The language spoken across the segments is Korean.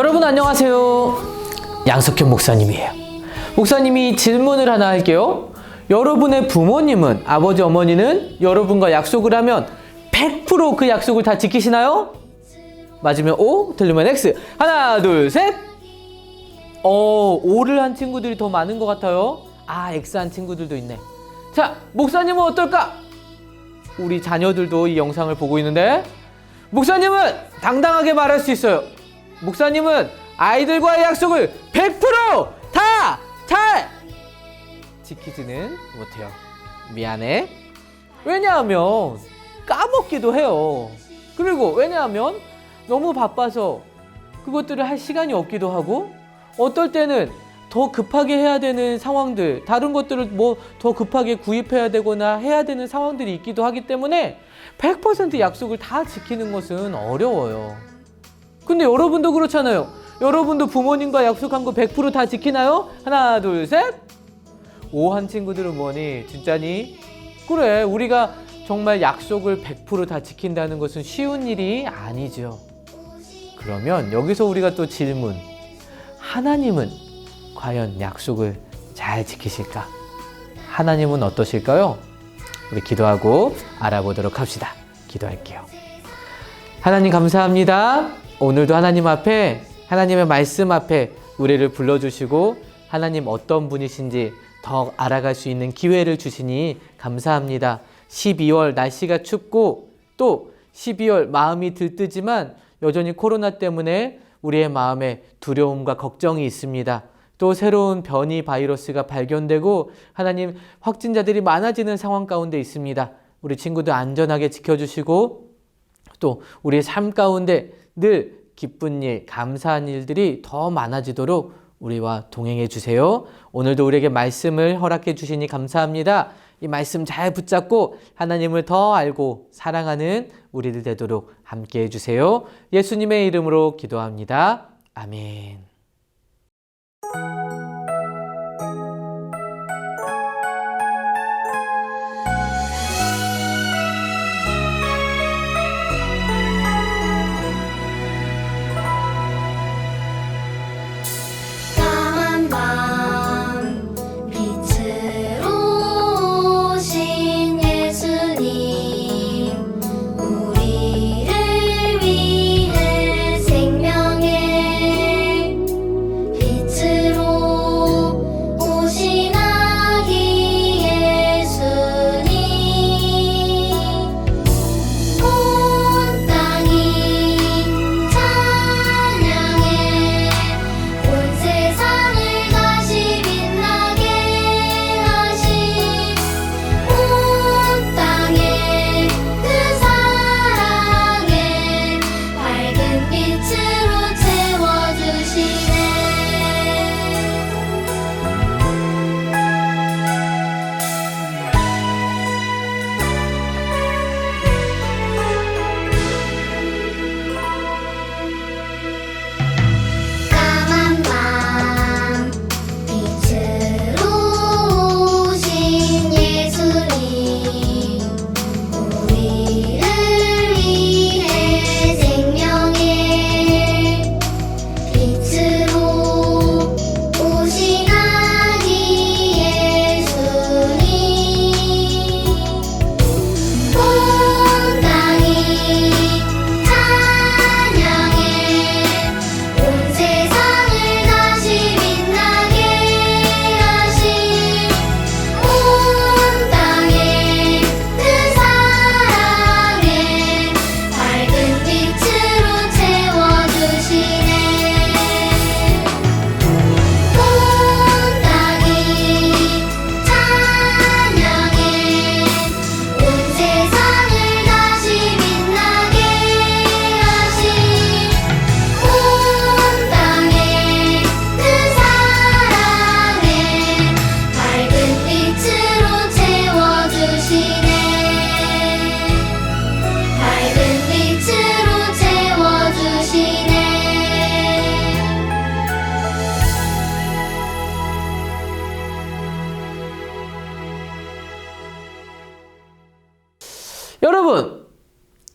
여러분 안녕하세요. 양석현 목사님이에요. 목사님이 질문을 하나 할게요. 여러분의 부모님은, 아버지 어머니는 여러분과 약속을 하면 100% 그 약속을 다 지키시나요? 맞으면 O, 틀리면 X. 하나, 둘, 셋. O를 한 친구들이 더 많은 것 같아요. X 한 친구들도 있네. 자, 목사님은 어떨까? 우리 자녀들도 이 영상을 보고 있는데, 목사님은 당당하게 말할 수 있어요. 목사님은 아이들과의 약속을 100% 다 잘 지키지는 못해요. 미안해. 왜냐하면 까먹기도 해요. 그리고 왜냐하면 너무 바빠서 그것들을 할 시간이 없기도 하고, 어떨 때는 더 급하게 해야 되는 상황들, 다른 것들을 더 급하게 구입해야 되거나 해야 되는 상황들이 있기도 하기 때문에 100% 약속을 다 지키는 것은 어려워요. 근데 여러분도 그렇잖아요. 여러분도 부모님과 약속한 거 100% 다 지키나요? 하나, 둘, 셋. 오한 친구들은 뭐니? 진짜니? 그래, 우리가 정말 약속을 100% 다 지킨다는 것은 쉬운 일이 아니죠. 그러면 여기서 우리가 또 질문. 하나님은 과연 약속을 잘 지키실까? 하나님은 어떠실까요? 우리 기도하고 알아보도록 합시다. 기도할게요. 하나님 감사합니다. 오늘도 하나님 앞에, 하나님의 말씀 앞에 우리를 불러주시고 하나님 어떤 분이신지 더 알아갈 수 있는 기회를 주시니 감사합니다. 12월 날씨가 춥고 또 12월 마음이 들뜨지만 여전히 코로나 때문에 우리의 마음에 두려움과 걱정이 있습니다. 또 새로운 변이 바이러스가 발견되고 하나님 확진자들이 많아지는 상황 가운데 있습니다. 우리 친구들 안전하게 지켜주시고 또 우리의 삶 가운데 늘 기쁜 일, 감사한 일들이 더 많아지도록 우리와 동행해 주세요. 오늘도 우리에게 말씀을 허락해 주시니 감사합니다. 이 말씀 잘 붙잡고 하나님을 더 알고 사랑하는 우리들 되도록 함께 해주세요. 예수님의 이름으로 기도합니다. 아멘.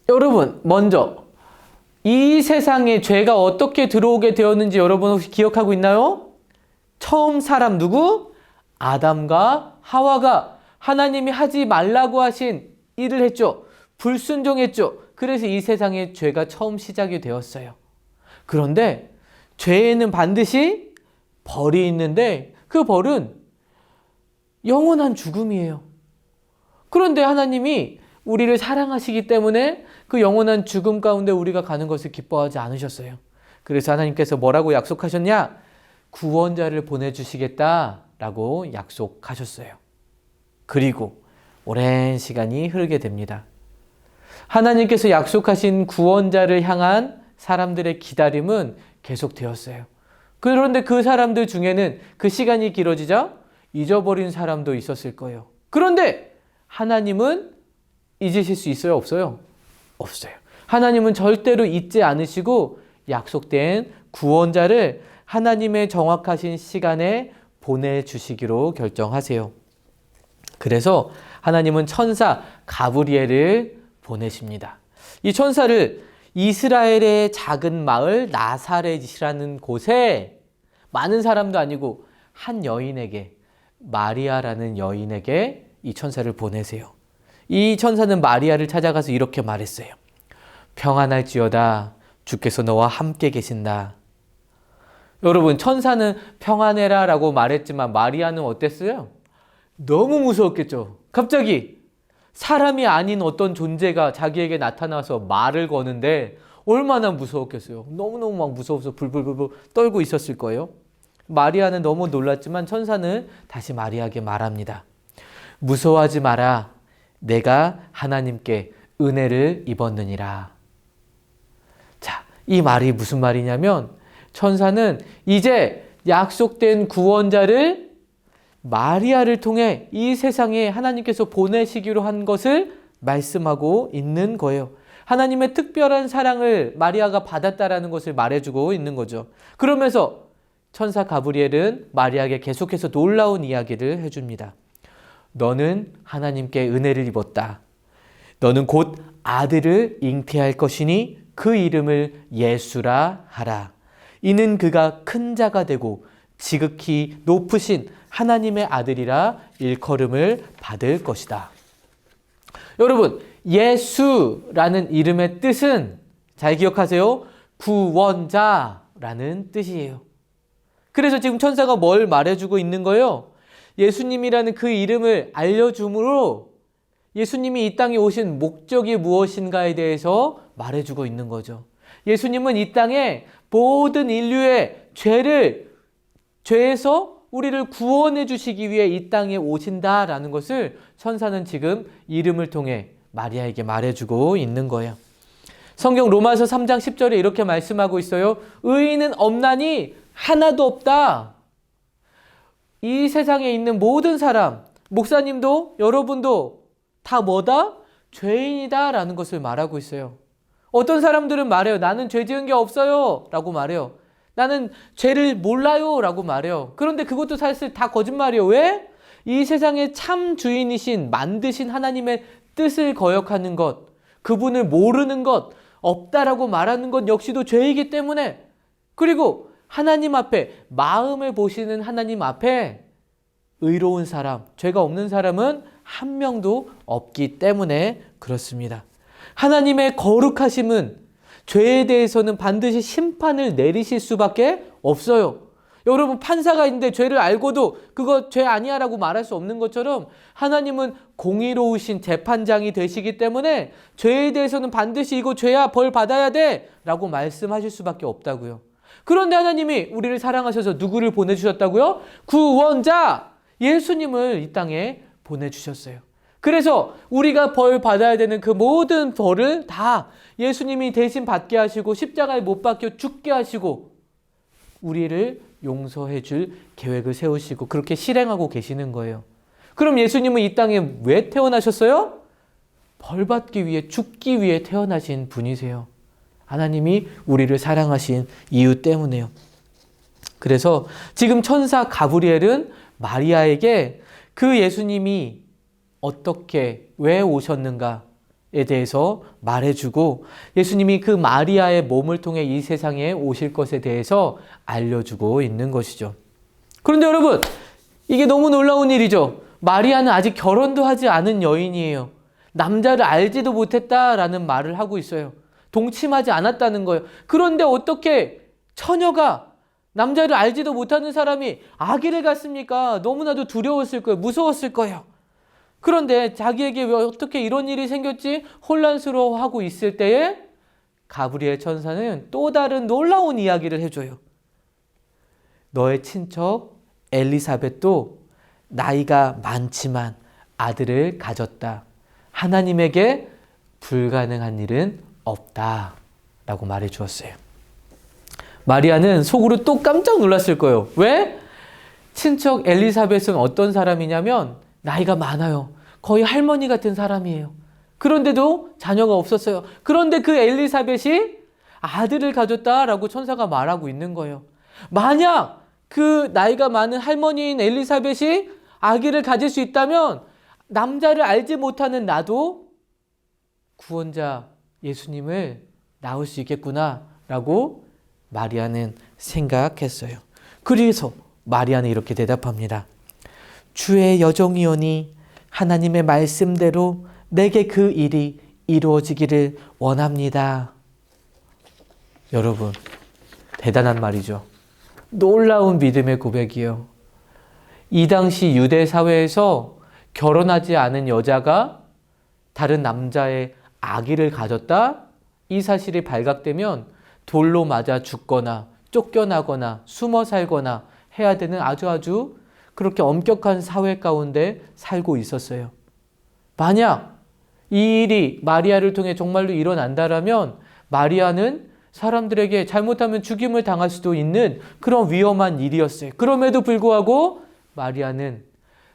여러분, 먼저 이 세상에 죄가 어떻게 들어오게 되었는지 여러분 혹시 기억하고 있나요? 처음 사람 누구? 아담과 하와가 하나님이 하지 말라고 하신 일을 했죠. 불순종했죠. 그래서 이 세상에 죄가 처음 시작이 되었어요. 그런데 죄에는 반드시 벌이 있는데 그 벌은 영원한 죽음이에요. 그런데 하나님이 우리를 사랑하시기 때문에 그 영원한 죽음 가운데 우리가 가는 것을 기뻐하지 않으셨어요. 그래서 하나님께서 뭐라고 약속하셨냐? 구원자를 보내주시겠다라고 약속하셨어요. 그리고 오랜 시간이 흐르게 됩니다. 하나님께서 약속하신 구원자를 향한 사람들의 기다림은 계속되었어요. 그런데 그 사람들 중에는 그 시간이 길어지자 잊어버린 사람도 있었을 거예요. 그런데 하나님은 잊으실 수 있어요? 없어요? 없어요. 하나님은 절대로 잊지 않으시고 약속된 구원자를 하나님의 정확하신 시간에 보내주시기로 결정하세요. 그래서 하나님은 천사 가브리엘을 보내십니다. 이 천사를 이스라엘의 작은 마을 나사렛이라는 곳에 많은 사람도 아니고 한 여인에게, 마리아라는 여인에게 이 천사를 보내세요. 이 천사는 마리아를 찾아가서 이렇게 말했어요. 평안할지어다. 주께서 너와 함께 계신다. 여러분, 천사는 평안해라 라고 말했지만 마리아는 어땠어요? 너무 무서웠겠죠. 갑자기 사람이 아닌 어떤 존재가 자기에게 나타나서 말을 거는데 얼마나 무서웠겠어요. 너무너무 막 무서워서 불불불 떨고 있었을 거예요. 마리아는 너무 놀랐지만 천사는 다시 마리아에게 말합니다. 무서워하지 마라. 내가 하나님께 은혜를 입었느니라. 자, 이 말이 무슨 말이냐면 천사는 이제 약속된 구원자를 마리아를 통해 이 세상에 하나님께서 보내시기로 한 것을 말씀하고 있는 거예요. 하나님의 특별한 사랑을 마리아가 받았다라는 것을 말해주고 있는 거죠. 그러면서 천사 가브리엘은 마리아에게 계속해서 놀라운 이야기를 해줍니다. 너는 하나님께 은혜를 입었다. 너는 곧 아들을 잉태할 것이니 그 이름을 예수라 하라. 이는 그가 큰 자가 되고 지극히 높으신 하나님의 아들이라 일컬음을 받을 것이다. 여러분, 예수라는 이름의 뜻은 잘 기억하세요. 구원자라는 뜻이에요. 그래서 지금 천사가 뭘 말해주고 있는 거예요? 예수님이라는 그 이름을 알려줌으로 예수님이 이 땅에 오신 목적이 무엇인가에 대해서 말해주고 있는 거죠. 예수님은 이 땅에 모든 인류의 죄에서 우리를 구원해 주시기 위해 이 땅에 오신다라는 것을 천사는 지금 이름을 통해 마리아에게 말해주고 있는 거예요. 성경 로마서 3장 10절에 이렇게 말씀하고 있어요. 의인은 없나니 하나도 없다. 이 세상에 있는 모든 사람, 목사님도 여러분도 다 뭐다? 죄인이다 라는 것을 말하고 있어요. 어떤 사람들은 말해요. 나는 죄 지은 게 없어요 라고 말해요. 나는 죄를 몰라요 라고 말해요. 그런데 그것도 사실 다 거짓말이에요. 왜? 이 세상의 참 주인이신 만드신 하나님의 뜻을 거역하는 것, 그분을 모르는 것, 없다라고 말하는 것 역시도 죄이기 때문에, 그리고 하나님 앞에, 마음을 보시는 하나님 앞에 의로운 사람, 죄가 없는 사람은 한 명도 없기 때문에 그렇습니다. 하나님의 거룩하심은 죄에 대해서는 반드시 심판을 내리실 수밖에 없어요. 여러분, 판사가 있는데 죄를 알고도 그거 죄 아니야 라고 말할 수 없는 것처럼 하나님은 공의로우신 재판장이 되시기 때문에 죄에 대해서는 반드시 이거 죄야, 벌 받아야 돼 라고 말씀하실 수밖에 없다고요. 그런데 하나님이 우리를 사랑하셔서 누구를 보내주셨다고요? 구원자 예수님을 이 땅에 보내주셨어요. 그래서 우리가 벌 받아야 되는 그 모든 벌을 다 예수님이 대신 받게 하시고 십자가에 못 박혀 죽게 하시고 우리를 용서해 줄 계획을 세우시고 그렇게 실행하고 계시는 거예요. 그럼 예수님은 이 땅에 왜 태어나셨어요? 벌 받기 위해, 죽기 위해 태어나신 분이세요. 하나님이 우리를 사랑하신 이유 때문에요. 그래서 지금 천사 가브리엘은 마리아에게 그 예수님이 어떻게, 왜 오셨는가, 대해서 말해주고 예수님이 그 마리아의 몸을 통해 이 세상에 오실 것에 대해서 알려주고 있는 것이죠. 그런데 여러분, 이게 너무 놀라운 일이죠. 마리아는 아직 결혼도 하지 않은 여인이에요. 남자를 알지도 못했다라는 말을 하고 있어요. 동침하지 않았다는 거예요. 그런데 어떻게 처녀가, 남자를 알지도 못하는 사람이 아기를 갖습니까? 너무나도 두려웠을 거예요. 무서웠을 거예요. 그런데 자기에게 왜 어떻게 이런 일이 생겼지? 혼란스러워하고 있을 때에 가브리엘 천사는 또 다른 놀라운 이야기를 해줘요. 너의 친척 엘리사벳도 나이가 많지만 아들을 가졌다. 하나님에게 불가능한 일은 없다. 라고 말해 주었어요. 마리아는 속으로 또 깜짝 놀랐을 거예요. 왜? 친척 엘리사벳은 어떤 사람이냐면 나이가 많아요. 거의 할머니 같은 사람이에요. 그런데도 자녀가 없었어요. 그런데 그 엘리사벳이 아들을 가졌다라고 천사가 말하고 있는 거예요. 만약 그 나이가 많은 할머니인 엘리사벳이 아기를 가질 수 있다면 남자를 알지 못하는 나도 구원자 예수님을 낳을 수 있겠구나라고 마리아는 생각했어요. 그래서 마리아는 이렇게 대답합니다. 주의 여종이오니 하나님의 말씀대로 내게 그 일이 이루어지기를 원합니다. 여러분, 대단한 말이죠. 놀라운 믿음의 고백이요. 이 당시 유대 사회에서 결혼하지 않은 여자가 다른 남자의 아기를 가졌다? 이 사실이 발각되면 돌로 맞아 죽거나 쫓겨나거나 숨어 살거나 해야 되는 아주 그렇게 엄격한 사회 가운데 살고 있었어요. 만약 이 일이 마리아를 통해 정말로 일어난다라면 마리아는 사람들에게 잘못하면 죽임을 당할 수도 있는 그런 위험한 일이었어요. 그럼에도 불구하고 마리아는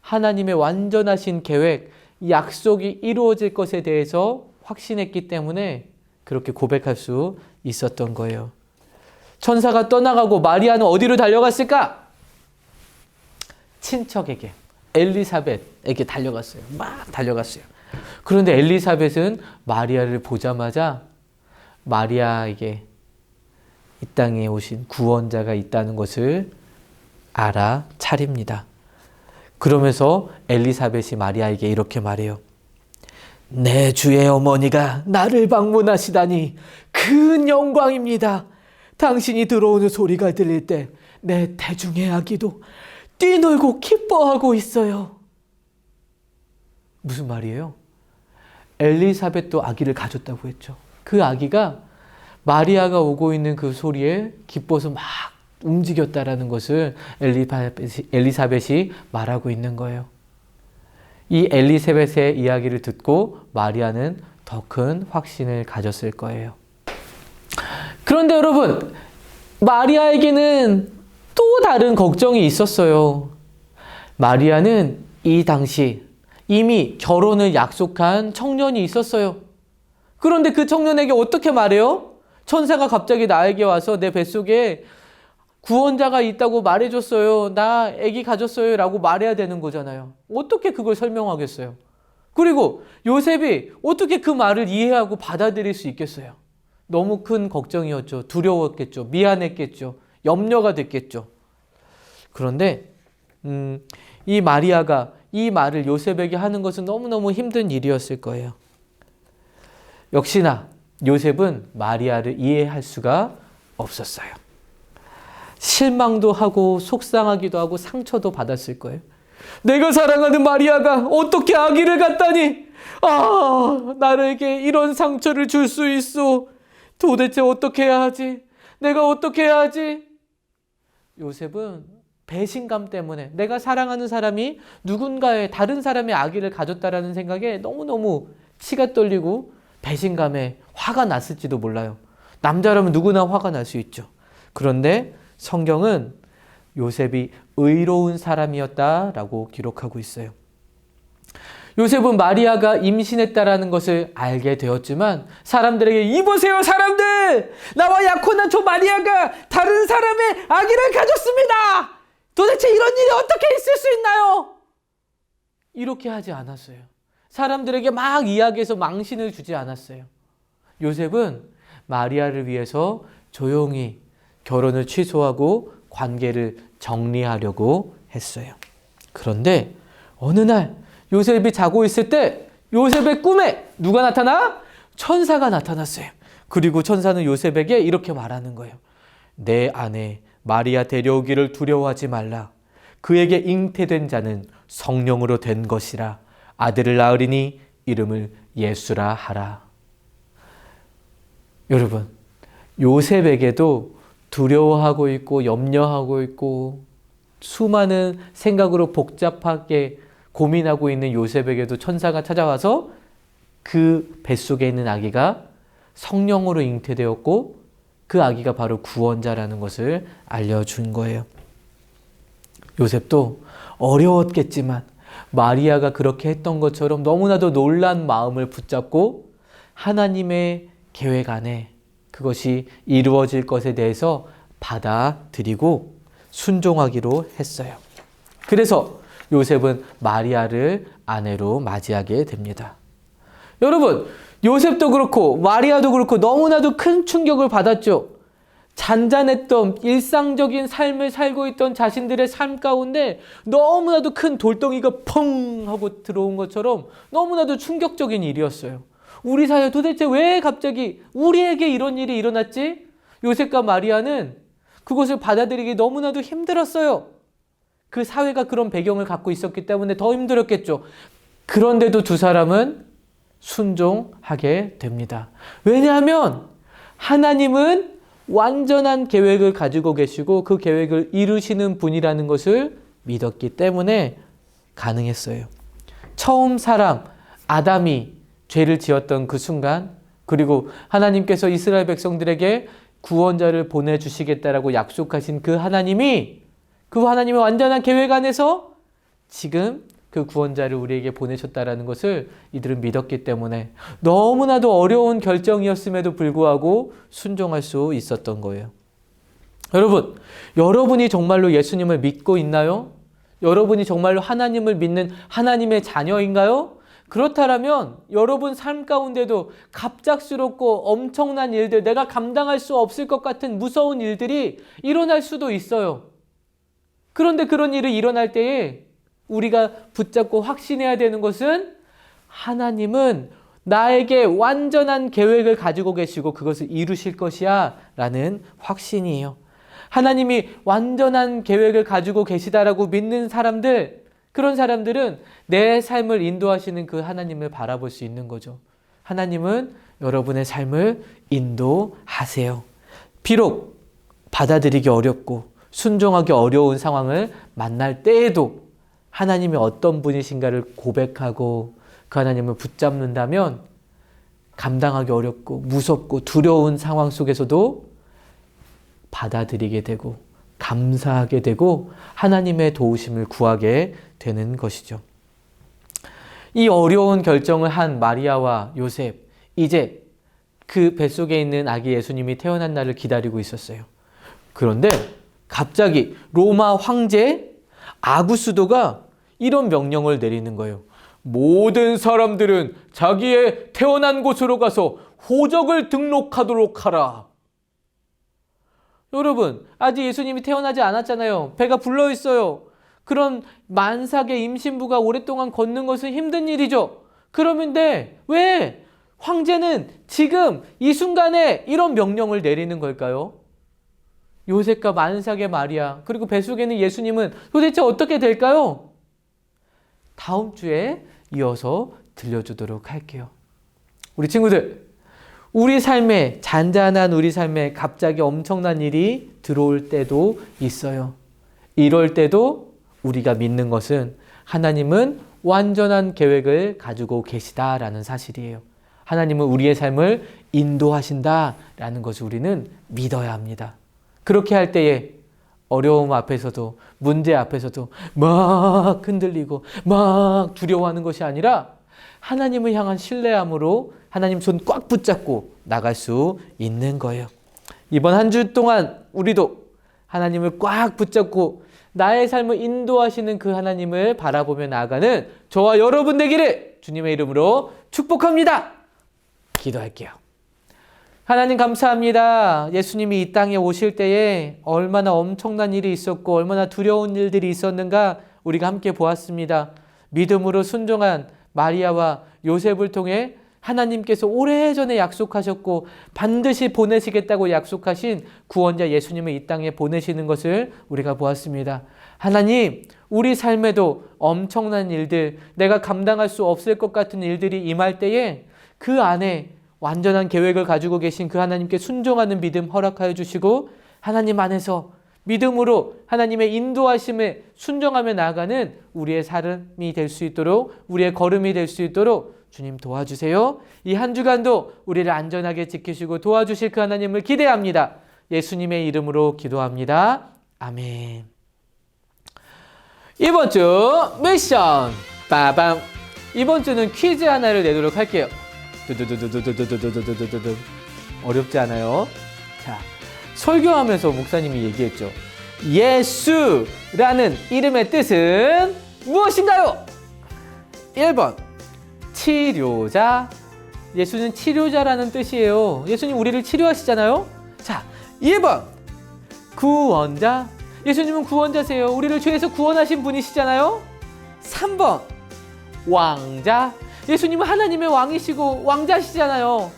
하나님의 완전하신 계획, 약속이 이루어질 것에 대해서 확신했기 때문에 그렇게 고백할 수 있었던 거예요. 천사가 떠나가고 마리아는 어디로 달려갔을까? 친척에게, 엘리사벳에게 달려갔어요. 막 달려갔어요. 그런데 엘리사벳은 마리아를 보자마자 마리아에게 이 땅에 오신 구원자가 있다는 것을 알아차립니다. 그러면서 엘리사벳이 마리아에게 이렇게 말해요. 내 주의 어머니가 나를 방문하시다니 큰 영광입니다. 당신이 들어오는 소리가 들릴 때 내 태중의 아기도 뛰놀고 기뻐하고 있어요. 무슨 말이에요? 엘리사벳도 아기를 가졌다고 했죠. 그 아기가 마리아가 오고 있는 그 소리에 기뻐서 막 움직였다라는 것을 엘리사벳이 말하고 있는 거예요. 이 엘리사벳의 이야기를 듣고 마리아는 더 큰 확신을 가졌을 거예요. 그런데 여러분, 마리아에게는 또 다른 걱정이 있었어요. 마리아는 이 당시 이미 결혼을 약속한 청년이 있었어요. 그런데 그 청년에게 어떻게 말해요? 천사가 갑자기 나에게 와서 내 뱃속에 구원자가 있다고 말해줬어요. 나 아기 가졌어요. 라고 말해야 되는 거잖아요. 어떻게 그걸 설명하겠어요? 그리고 요셉이 어떻게 그 말을 이해하고 받아들일 수 있겠어요? 너무 큰 걱정이었죠. 두려웠겠죠. 미안했겠죠. 염려가 됐겠죠. 그런데 이 마리아가 이 말을 요셉에게 하는 것은 너무너무 힘든 일이었을 거예요. 역시나 요셉은 마리아를 이해할 수가 없었어요. 실망도 하고 속상하기도 하고 상처도 받았을 거예요. 내가 사랑하는 마리아가 어떻게 아기를 갖다니, 나에게 이런 상처를 줄 수 있어. 도대체 어떻게 해야 하지? 내가 어떻게 해야 하지? 요셉은 배신감 때문에 내가 사랑하는 사람이 누군가의 다른 사람의 아기를 가졌다라는 생각에 너무너무 치가 떨리고 배신감에 화가 났을지도 몰라요. 남자라면 누구나 화가 날 수 있죠. 그런데 성경은 요셉이 의로운 사람이었다라고 기록하고 있어요. 요셉은 마리아가 임신했다라는 것을 알게 되었지만 사람들에게 이보세요 사람들! 나와 약혼한 저 마리아가 다른 사람의 아기를 가졌습니다! 도대체 이런 일이 어떻게 있을 수 있나요? 이렇게 하지 않았어요. 사람들에게 막 이야기해서 망신을 주지 않았어요. 요셉은 마리아를 위해서 조용히 결혼을 취소하고 관계를 정리하려고 했어요. 그런데 어느 날 요셉이 자고 있을 때 요셉의 꿈에 누가 나타나? 천사가 나타났어요. 그리고 천사는 요셉에게 이렇게 말하는 거예요. 내 아내 마리아 데려오기를 두려워하지 말라. 그에게 잉태된 자는 성령으로 된 것이라. 아들을 낳으리니 이름을 예수라 하라. 여러분, 요셉에게도 두려워하고 있고 염려하고 있고 수많은 생각으로 복잡하게 고민하고 있는 요셉에게도 천사가 찾아와서 그 뱃속에 있는 아기가 성령으로 잉태되었고 그 아기가 바로 구원자라는 것을 알려준 거예요. 요셉도 어려웠겠지만 마리아가 그렇게 했던 것처럼 너무나도 놀란 마음을 붙잡고 하나님의 계획 안에 그것이 이루어질 것에 대해서 받아들이고 순종하기로 했어요. 그래서 요셉은 마리아를 아내로 맞이하게 됩니다. 여러분, 요셉도 그렇고 마리아도 그렇고 너무나도 큰 충격을 받았죠. 잔잔했던 일상적인 삶을 살고 있던 자신들의 삶 가운데 너무나도 큰 돌덩이가 펑 하고 들어온 것처럼 너무나도 충격적인 일이었어요. 우리 사회에 도대체 왜 갑자기 우리에게 이런 일이 일어났지? 요셉과 마리아는 그것을 받아들이기 너무나도 힘들었어요. 그 사회가 그런 배경을 갖고 있었기 때문에 더 힘들었겠죠. 그런데도 두 사람은 순종하게 됩니다. 왜냐하면 하나님은 완전한 계획을 가지고 계시고 그 계획을 이루시는 분이라는 것을 믿었기 때문에 가능했어요. 처음 사람 아담이 죄를 지었던 그 순간, 그리고 하나님께서 이스라엘 백성들에게 구원자를 보내주시겠다라고 약속하신 그 하나님이 그 하나님의 완전한 계획 안에서 지금 그 구원자를 우리에게 보내셨다라는 것을 이들은 믿었기 때문에 너무나도 어려운 결정이었음에도 불구하고 순종할 수 있었던 거예요. 여러분, 여러분이 정말로 예수님을 믿고 있나요? 여러분이 정말로 하나님을 믿는 하나님의 자녀인가요? 그렇다면 여러분 삶 가운데도 갑작스럽고 엄청난 일들, 내가 감당할 수 없을 것 같은 무서운 일들이 일어날 수도 있어요. 그런데 그런 일이 일어날 때에 우리가 붙잡고 확신해야 되는 것은 하나님은 나에게 완전한 계획을 가지고 계시고 그것을 이루실 것이야 라는 확신이에요. 하나님이 완전한 계획을 가지고 계시다라고 믿는 사람들, 그런 사람들은 내 삶을 인도하시는 그 하나님을 바라볼 수 있는 거죠. 하나님은 여러분의 삶을 인도하세요. 비록 받아들이기 어렵고 순종하기 어려운 상황을 만날 때에도 하나님이 어떤 분이신가를 고백하고 그 하나님을 붙잡는다면 감당하기 어렵고 무섭고 두려운 상황 속에서도 받아들이게 되고 감사하게 되고 하나님의 도우심을 구하게 되는 것이죠. 이 어려운 결정을 한 마리아와 요셉, 이제 그 뱃속에 있는 아기 예수님이 태어난 날을 기다리고 있었어요. 그런데 갑자기 로마 황제 아구스도가 이런 명령을 내리는 거예요. 모든 사람들은 자기의 태어난 곳으로 가서 호적을 등록하도록 하라. 여러분, 아직 예수님이 태어나지 않았잖아요. 배가 불러 있어요. 그런 만삭의 임신부가 오랫동안 걷는 것은 힘든 일이죠. 그런데 왜 황제는 지금 이 순간에 이런 명령을 내리는 걸까요? 요셉과 만삭의 마리아, 그리고 뱃속에는 예수님은 도대체 어떻게 될까요? 다음 주에 이어서 들려주도록 할게요. 우리 친구들, 우리 삶에, 잔잔한 우리 삶에 갑자기 엄청난 일이 들어올 때도 있어요. 이럴 때도 우리가 믿는 것은 하나님은 완전한 계획을 가지고 계시다라는 사실이에요. 하나님은 우리의 삶을 인도하신다라는 것을 우리는 믿어야 합니다. 그렇게 할 때에 어려움 앞에서도 문제 앞에서도 막 흔들리고 막 두려워하는 것이 아니라 하나님을 향한 신뢰함으로 하나님 손 꽉 붙잡고 나갈 수 있는 거예요. 이번 한 주 동안 우리도 하나님을 꽉 붙잡고 나의 삶을 인도하시는 그 하나님을 바라보며 나아가는 저와 여러분 되기를 주님의 이름으로 축복합니다. 기도할게요. 하나님 감사합니다. 예수님이 이 땅에 오실 때에 얼마나 엄청난 일이 있었고 얼마나 두려운 일들이 있었는가 우리가 함께 보았습니다. 믿음으로 순종한 마리아와 요셉을 통해 하나님께서 오래전에 약속하셨고 반드시 보내시겠다고 약속하신 구원자 예수님을 이 땅에 보내시는 것을 우리가 보았습니다. 하나님, 우리 삶에도 엄청난 일들, 내가 감당할 수 없을 것 같은 일들이 임할 때에 그 안에 완전한 계획을 가지고 계신 그 하나님께 순종하는 믿음 허락하여 주시고 하나님 안에서 믿음으로 하나님의 인도하심에 순종하며 나아가는 우리의 삶이 될 수 있도록 우리의 걸음이 될 수 있도록 주님 도와주세요. 이 한 주간도 우리를 안전하게 지키시고 도와주실 그 하나님을 기대합니다. 예수님의 이름으로 기도합니다. 아멘. 이번 주 미션 빠밤. 이번 주는 퀴즈 하나를 내도록 할게요. 두두두두두두두두두두두두. 어렵지 않아요? 자, 설교하면서 목사님이 얘기했죠. 예수라는 이름의 뜻은 무엇인가요? 1번 치료자. 예수는 치료자라는 뜻이에요. 예수님 우리를 치료하시잖아요. 자, 2번 구원자. 예수님은 구원자세요. 우리를 죄에서 구원하신 분이시잖아요. 3번 왕자. 예수님은 하나님의 왕이시고 왕자시잖아요.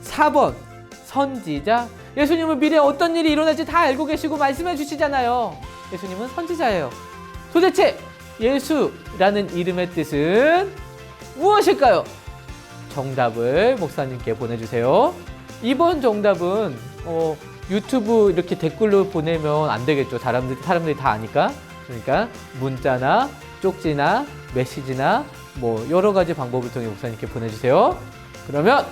4번 선지자. 예수님은 미래에 어떤 일이 일어날지 다 알고 계시고 말씀해 주시잖아요. 예수님은 선지자예요. 도대체 예수라는 이름의 뜻은 무엇일까요? 정답을 목사님께 보내주세요. 이번 정답은 유튜브 이렇게 댓글로 보내면 안 되겠죠. 사람들이 다 아니까. 그러니까 문자나 쪽지나 메시지나 뭐 여러 가지 방법을 통해 목사님께 보내주세요. 그러면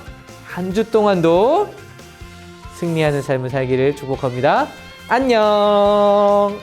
한 주 동안도 승리하는 삶을 살기를 축복합니다. 안녕.